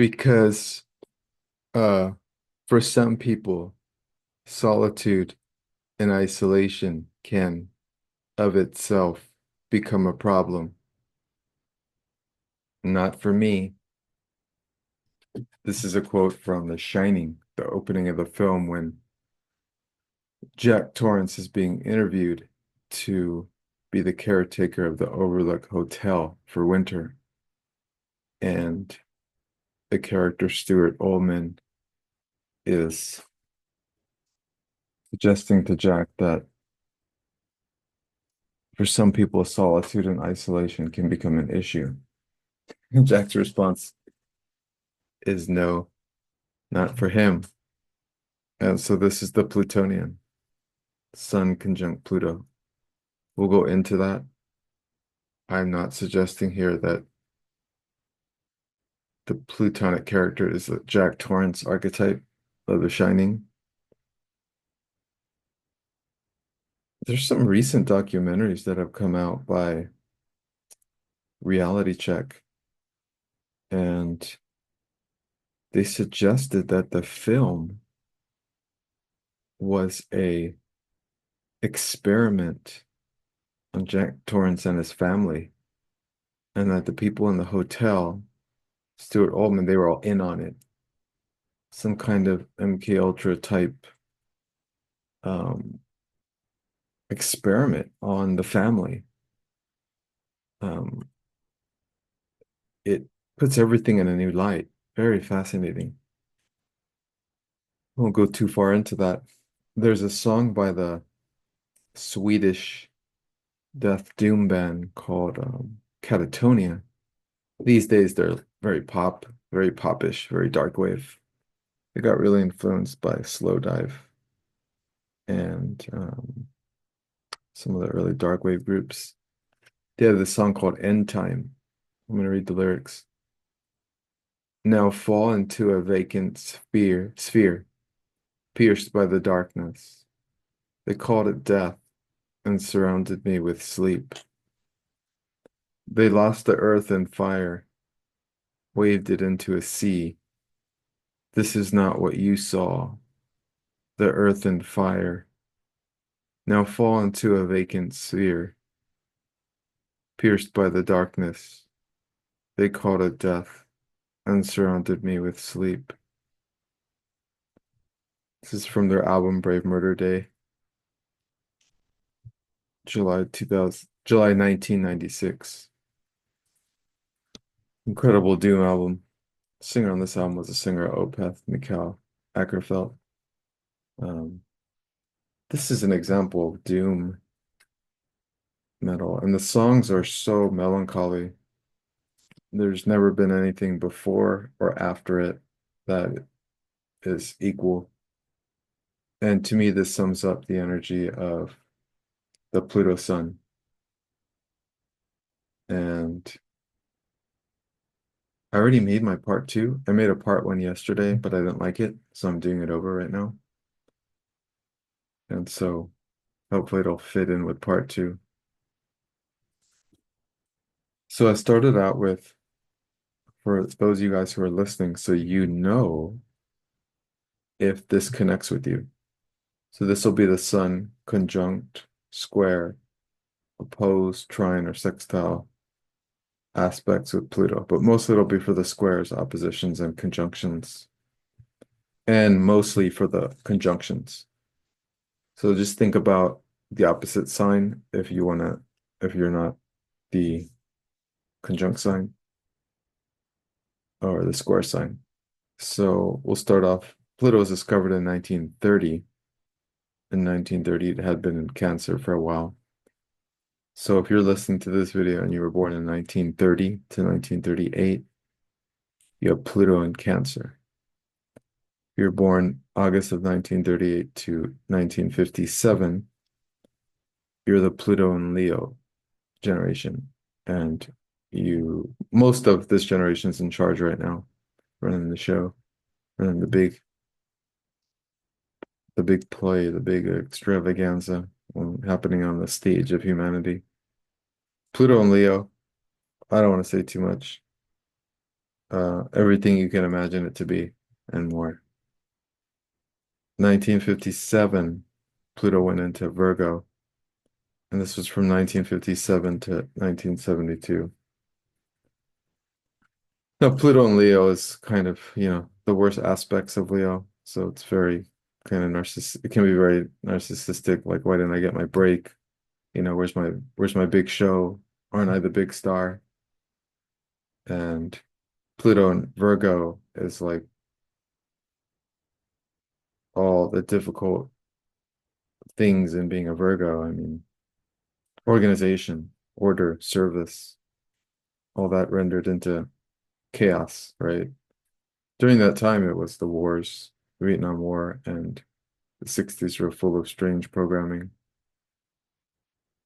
Because uh for some people, solitude and isolation can of itself become a problem. Not for me. This is a quote from The Shining, the opening of the film when Jack Torrance is being interviewed to be the caretaker of the Overlook Hotel for winter. And the character Stuart Ullman is suggesting to Jack that for some people, solitude and isolation can become an issue. And Jack's response is no, not for him. And so this is the Plutonian, Sun conjunct Pluto. We'll go into that. I'm not suggesting here that the Plutonic character is a Jack Torrance archetype of The Shining. There's some recent documentaries that have come out by Reality Check, and they suggested that the film was a experiment on Jack Torrance and his family, and that the people in the hotel, Stuart Ullman, they were all in on it. Some kind of MK Ultra type um, experiment on the family. Um, it puts everything in a new light. Very fascinating. Won't go too far into that. There's a song by the Swedish death doom band called Catatonia. These days they're very pop, very popish, very dark wave. They got really influenced by Slow Dive and some of the early dark wave groups. They have this song called End Time. I'm going to read the lyrics. Now fall into a vacant sphere, pierced by the darkness. They called it death and surrounded me with sleep. They lost the earth in fire, waved it into a sea. This is not what you saw, the earth and fire. Now fall into a vacant sphere, pierced by the darkness. They called it death and surrounded me with sleep. This is from their album Brave Murder Day, July 1996. Incredible doom album. Singer on this album was the singer Opeth Mikhail Ackerfeld. Um, this is an example of doom metal, and the songs are so melancholy. There's never been anything before or after it that is equal. And to me, this sums up the energy of the Pluto Sun. And I already made my part two. I made a part one yesterday, but I didn't like it, so I'm doing it over right now. And so hopefully it'll fit in with part two. So I started out with, for those of you guys who are listening, so you know if this connects with you. So this will be the Sun conjunct, square, opposed, trine, or sextile aspects with Pluto, but mostly it'll be for the squares, oppositions, and conjunctions, and mostly for the conjunctions. So just think about the opposite sign if you want to, if you're not the conjunct sign or the square sign. So we'll start off. Pluto was discovered in 1930. In 1930, it had been in Cancer for a while. So if you're listening to this video and you were born in 1930 to 1938, you have Pluto in Cancer. If you're born August of 1938 to 1957, you're the Pluto in Leo generation. And most of this generation is in charge right now, running the show, running the big play, the big extravaganza happening on the stage of humanity. Pluto and Leo, I don't want to say too much. everything you can imagine it to be and more. 1957, Pluto went into Virgo, and this was from 1957 to 1972. Now, Pluto in Leo is kind of, the worst aspects of Leo. So it's very kind of narcissistic. It can be very narcissistic. Like, why didn't I get my break? Where's my big show? Aren't I the big star? And Pluto in Virgo is like all the difficult things in being a Virgo. I mean, organization, order, service, all that rendered into chaos, right? During that time, it was the wars, the Vietnam War, and the 60s were full of strange programming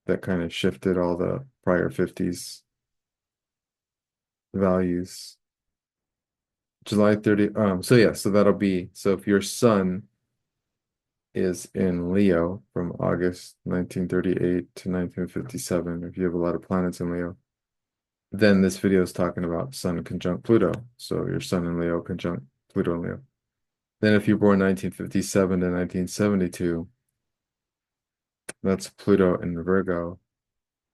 that kind of shifted all the prior 50s values. July 30, so yeah, so that'll be, so if your sun is in Leo from August 1938 to 1957, if you have a lot of planets in Leo, then this video is talking about Sun conjunct Pluto. So your Sun in Leo conjunct Pluto in Leo. Then if you're born 1957 to 1972, that's Pluto in Virgo.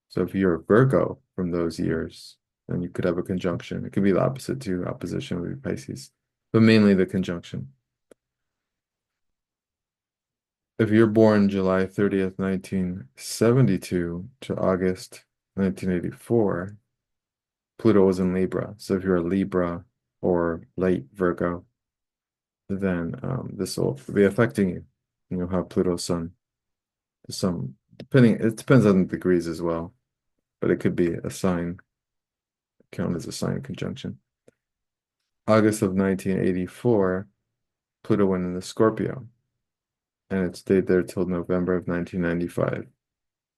So if you're a Virgo from those years, then you could have a conjunction. It could be the opposite too. Opposition would be Pisces, but mainly the conjunction. If you're born July 30th, 1972 to August 1984, Pluto was in Libra. So if you're a Libra or late Virgo, then this will be affecting you. And you'll have Pluto Sun. Some depending, it depends on the degrees as well, but it could be a sign, count as a sign conjunction. August of 1984, Pluto went into Scorpio, and it stayed there till November of 1995.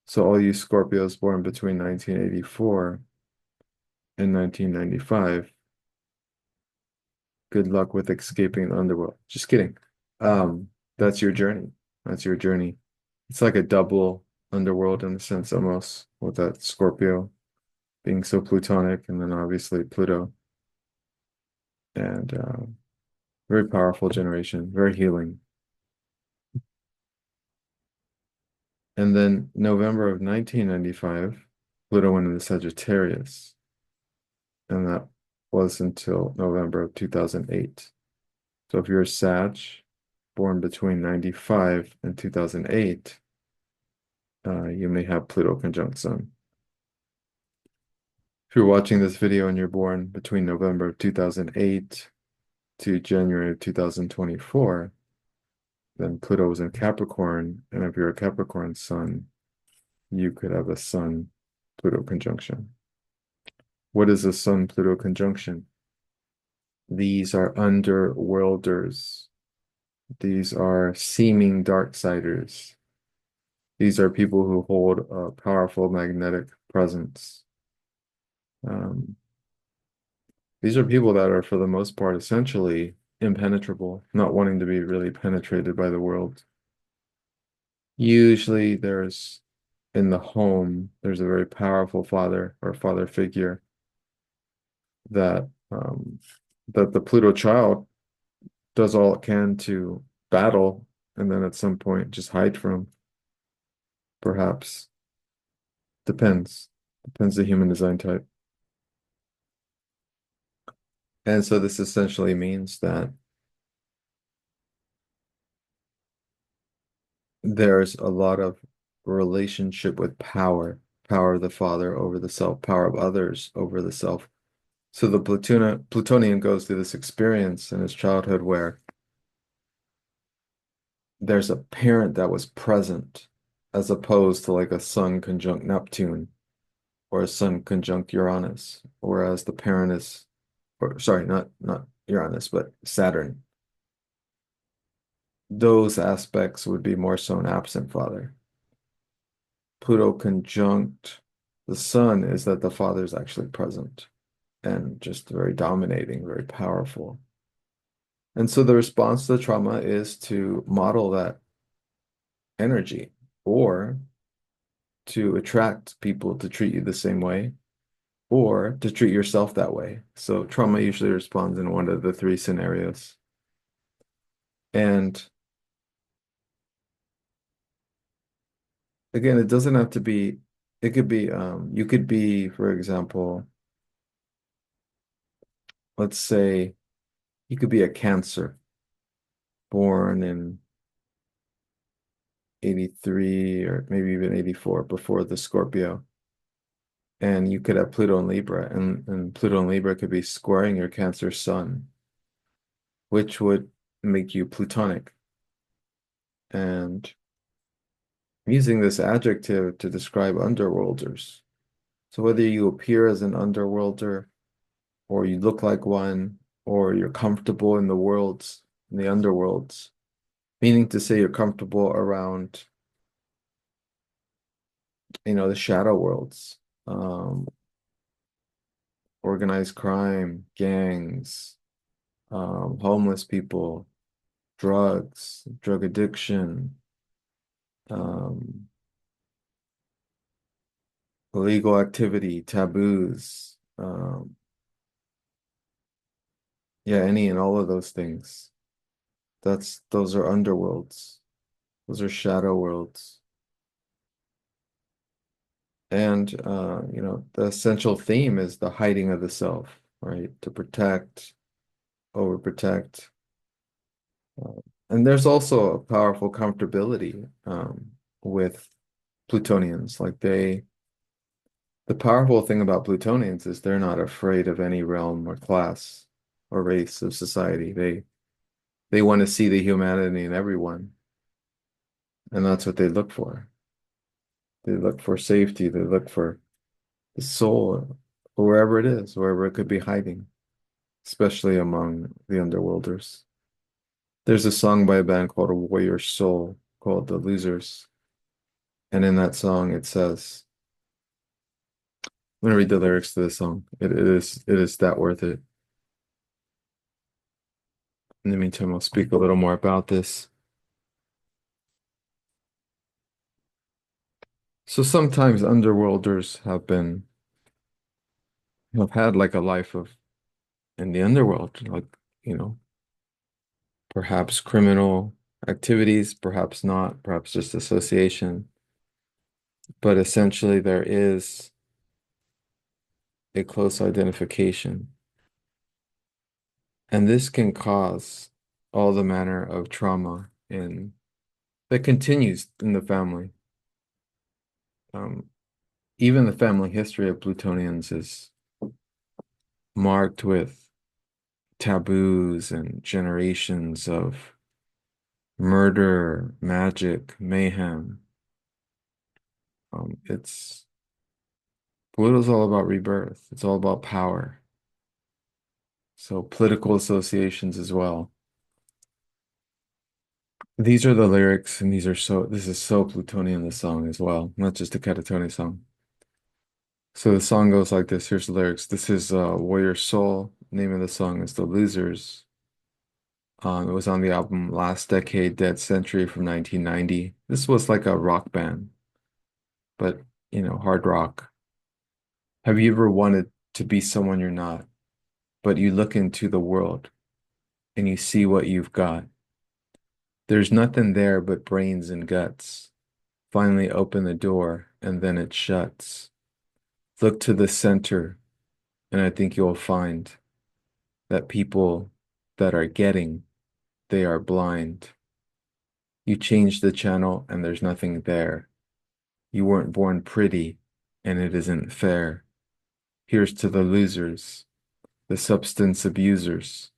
So all you Scorpios born between 1984 and 1995, good luck with escaping the underworld. Just kidding. That's your journey. That's your journey. It's like a double underworld in a sense, almost, with that Scorpio being so plutonic, and then obviously Pluto. And very powerful generation, very healing. And then November of 1995, Pluto went into Sagittarius, and that was until November of 2008. So if you're a Sag, born between 95 and 2008, you may have Pluto conjunct Sun. If you're watching this video and you're born between November of 2008 to January of 2024, then Pluto is in Capricorn, and if you're a Capricorn Sun, you could have a Sun-Pluto conjunction. What is a Sun-Pluto conjunction? These are underworlders. These are seeming darksiders. These are people who hold a powerful magnetic presence. These are people that are, for the most part, essentially impenetrable, not wanting to be really penetrated by the world. Usually in the home, there's a very powerful father or father figure that that the Pluto child does all it can to battle, and then at some point just hide from, perhaps. Depends. Depends the human design type. And so this essentially means that there's a lot of relationship with power, power of the father over the self, power of others over the self. So the Plutonian goes through this experience in his childhood where there's a parent that was present, as opposed to like a Sun conjunct Neptune or a Sun conjunct Uranus, whereas the parent is, or sorry, not Uranus, but Saturn. Those aspects would be more so an absent father. Pluto conjunct the Sun is that the father is actually present and just very dominating, very powerful. And so the response to the trauma is to model that energy, or to attract people to treat you the same way, or to treat yourself that way. So trauma usually responds in one of the three scenarios. And again, it doesn't have to be, it could be, you could be, for example, let's say you could be a Cancer born in 83 or maybe even 84 before the Scorpio. And you could have Pluto and Libra, and Pluto and Libra could be squaring your Cancer sun, which would make you Plutonic. And I'm using this adjective to describe underworlders. So whether you appear as an underworlder, or you look like one, or you're comfortable in the worlds, in the underworlds, meaning to say you're comfortable around, the shadow worlds, organized crime, gangs, homeless people, drugs, drug addiction, um, illegal activity, taboos, yeah, any and all of those things. Those are underworlds. Those are shadow worlds. And the essential theme is the hiding of the self, right? To protect, overprotect. Uh, and there's also a powerful comfortability with Plutonians. The powerful thing about Plutonians is they're not afraid of any realm or class or race of society. They want to see the humanity in everyone, and that's what they look for. They look for safety. They look for the soul, or wherever it is, wherever it could be hiding, especially among the underworlders. There's a song by a band called A Warrior Soul called The Losers. And in that song, it says, I'm going to read the lyrics to this song. It is that worth it. In the meantime, I'll speak a little more about this. So sometimes underworlders have had like a life of in the underworld, like, you know, perhaps criminal activities, perhaps not, perhaps just association. But essentially, there is a close identification. And this can cause all the manner of trauma that continues in the family. Um, Even the family history of Plutonians is marked with taboos and generations of murder, magic, mayhem. It's Pluto's all about rebirth. It's all about power. So political associations as well. These are the lyrics, and this is so Plutonian, the song as well, not just a Catatonic song. So the song goes like this. Here's the lyrics. This is Warrior Soul. Name of the song is The Losers. It was on the album Last Decade, Dead Century from 1990. This was like a rock band, but hard rock. Have you ever wanted to be someone you're not, but you look into the world and you see what you've got? There's nothing there but brains and guts. Finally open the door and then it shuts. Look to the center, and I think you'll find that people that are getting, they are blind. You change the channel and there's nothing there. You weren't born pretty and it isn't fair. Here's to the losers, the substance abusers,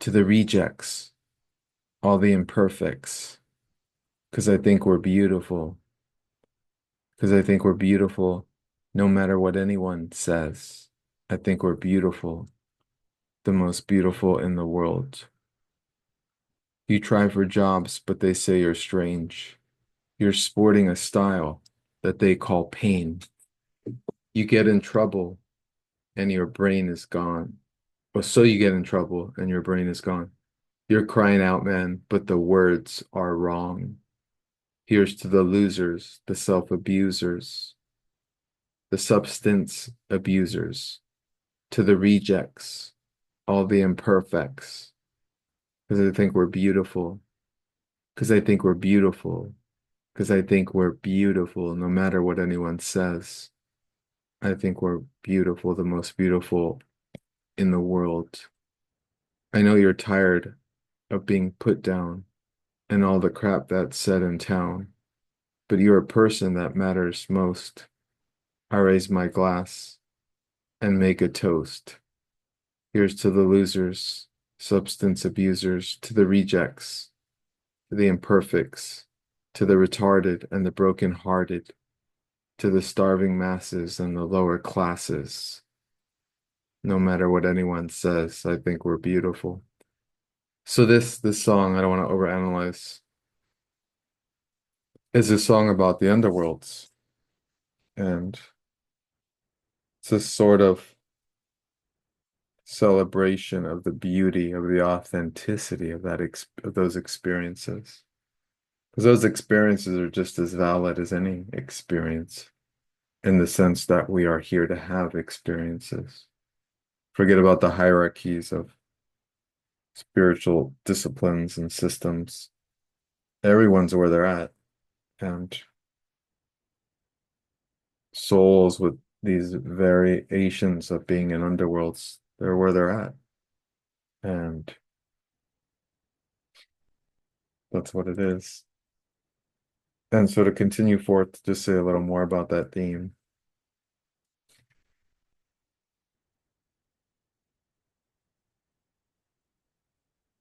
to the rejects, all the imperfects, because I think we're beautiful, because I think we're beautiful no matter what anyone says. I think we're beautiful, the most beautiful in the world. You try for jobs, but they say you're strange. You're sporting a style that they call pain. You get in trouble and your brain is gone. Or so you get in trouble and your brain is gone. You're crying out, man, but the words are wrong. Here's to the losers, the self-abusers, the substance abusers, to the rejects, all the imperfects, because I think we're beautiful, because I think we're beautiful, because I think we're beautiful, no matter what anyone says. I think we're beautiful, the most beautiful in the world. I know you're tired of being put down and all the crap that's said in town, but you're a person that matters most. I raise my glass and make a toast. Here's to the losers, substance abusers, to the rejects, to the imperfects, to the retarded and the broken-hearted, to the starving masses and the lower classes. No matter what anyone says, I think we're beautiful. So this song, I don't want to overanalyze, is a song about the underworlds. And it's a sort of celebration of the beauty, of the authenticity of of those experiences. Because those experiences are just as valid as any experience in the sense that we are here to have experiences. Forget about the hierarchies of spiritual disciplines and systems. Everyone's where they're at. And souls with these variations of being in underworlds, they're where they're at. And that's what it is. And so to continue forth, to just say a little more about that theme.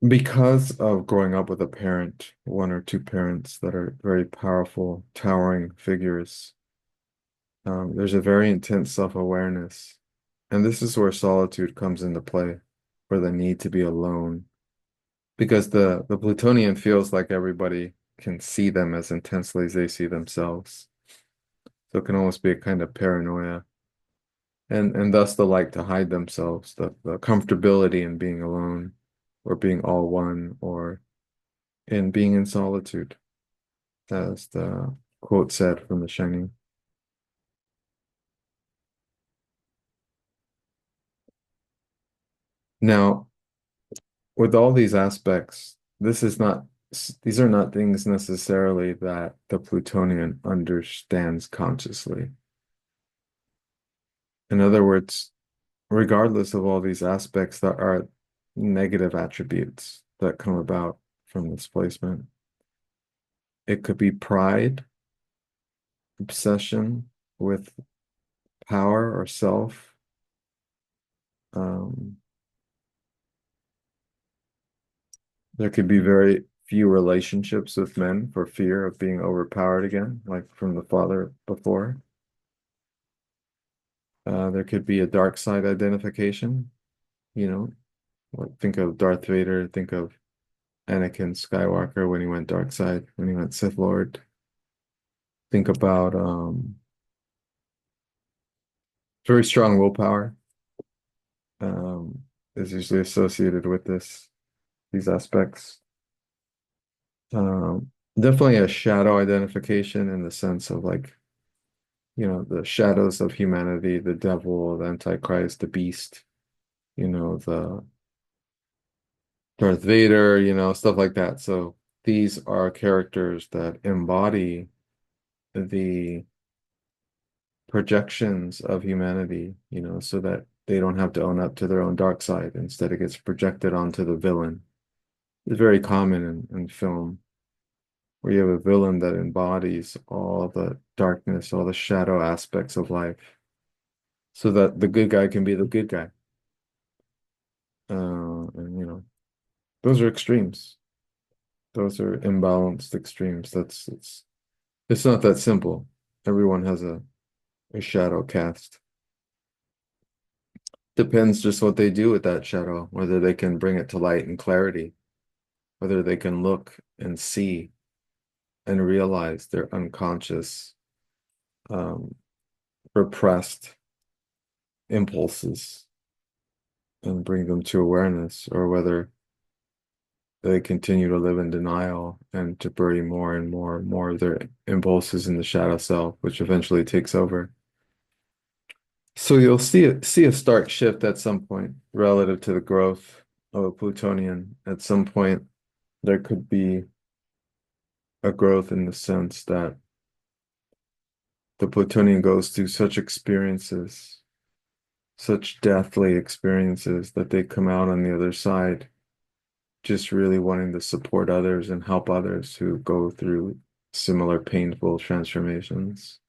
Because of growing up with a parent, one or two parents that are very powerful, towering figures, there's a very intense self-awareness. And this is where solitude comes into play, for the need to be alone. Because the Plutonian feels like everybody can see them as intensely as they see themselves. So it can almost be a kind of paranoia. And thus the like to hide themselves, the comfortability in being alone, or being all one, or in being in solitude, as the quote said from The Shining. Now, with all these aspects, these are not things necessarily that the Plutonian understands consciously. In other words, regardless of all these aspects that are negative attributes that come about from this placement, it could be pride, obsession with power or self, um, there could be very few relationships with men for fear of being overpowered again, like from the father before. There could be a dark side identification, you know, like think of Darth Vader, think of Anakin Skywalker when he went dark side, when he went Sith Lord. Think about very strong willpower um, is usually associated with these aspects. Definitely a shadow identification in the sense of like, the shadows of humanity, the devil, the Antichrist, the beast, the Darth Vader, stuff like that. So these are characters that embody the projections of humanity, so that they don't have to own up to their own dark side. Instead, it gets projected onto the villain. It's very common in film where you have a villain that embodies all the darkness, all the shadow aspects of life, so that the good guy can be the good guy. And those are extremes. Those are imbalanced extremes. It's not that simple. Everyone has a shadow cast. Depends just what they do with that shadow, whether they can bring it to light and clarity, whether they can look and see and realize their unconscious, um, repressed impulses and bring them to awareness, or whether they continue to live in denial and to bury more and more and more of their impulses in the shadow self, which eventually takes over. So you'll see a stark shift at some point relative to the growth of a Plutonian. At some point, there could be a growth in the sense that the Plutonian goes through such experiences, such deathly experiences, that they come out on the other side just really wanting to support others and help others who go through similar painful transformations.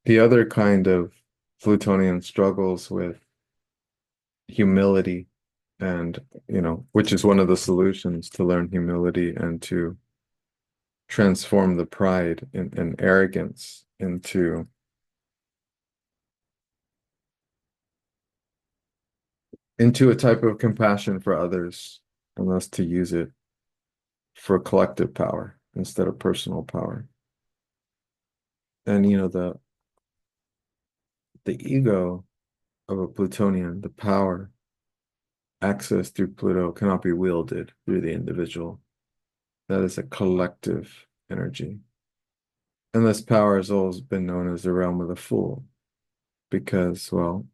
The other kind of Plutonian struggles with humility and, which is one of the solutions to learn humility and to transform the pride and arrogance into a type of compassion for others, and thus to use it for collective power instead of personal power. And the ego of a Plutonian, the power access through Pluto cannot be wielded through the individual. That is a collective energy. And this power has always been known as the realm of the fool because, well,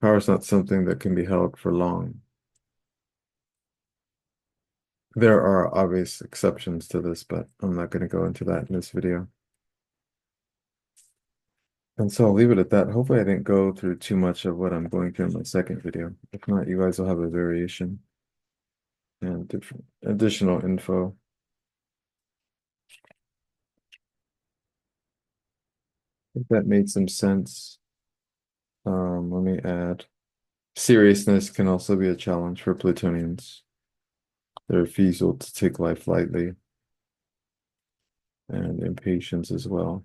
power is not something that can be held for long. There are obvious exceptions to this, but I'm not going to go into that in this video. And so I'll leave it at that. Hopefully I didn't go through too much of what I'm going through in my second video. If not, you guys will have a variation and different additional info. If that made some sense. Let me add. Seriousness can also be a challenge for Plutonians. Their refusal to take life lightly and impatience as well.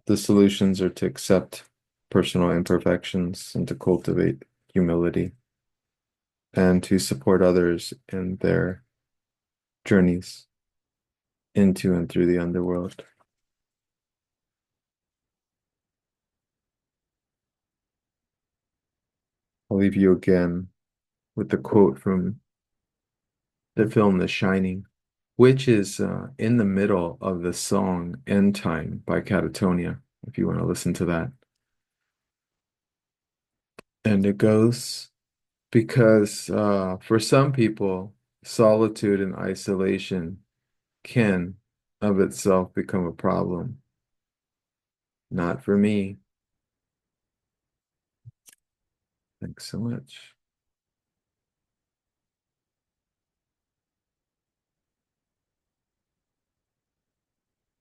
The solutions are to accept personal imperfections and to cultivate humility and to support others in their journeys into and through the underworld. I'll leave you again with the quote from the film The Shining, which is in the middle of the song End Time by Catatonia, if you want to listen to that. And it goes, because for some people, solitude and isolation can of itself become a problem. Not for me. Thanks so much.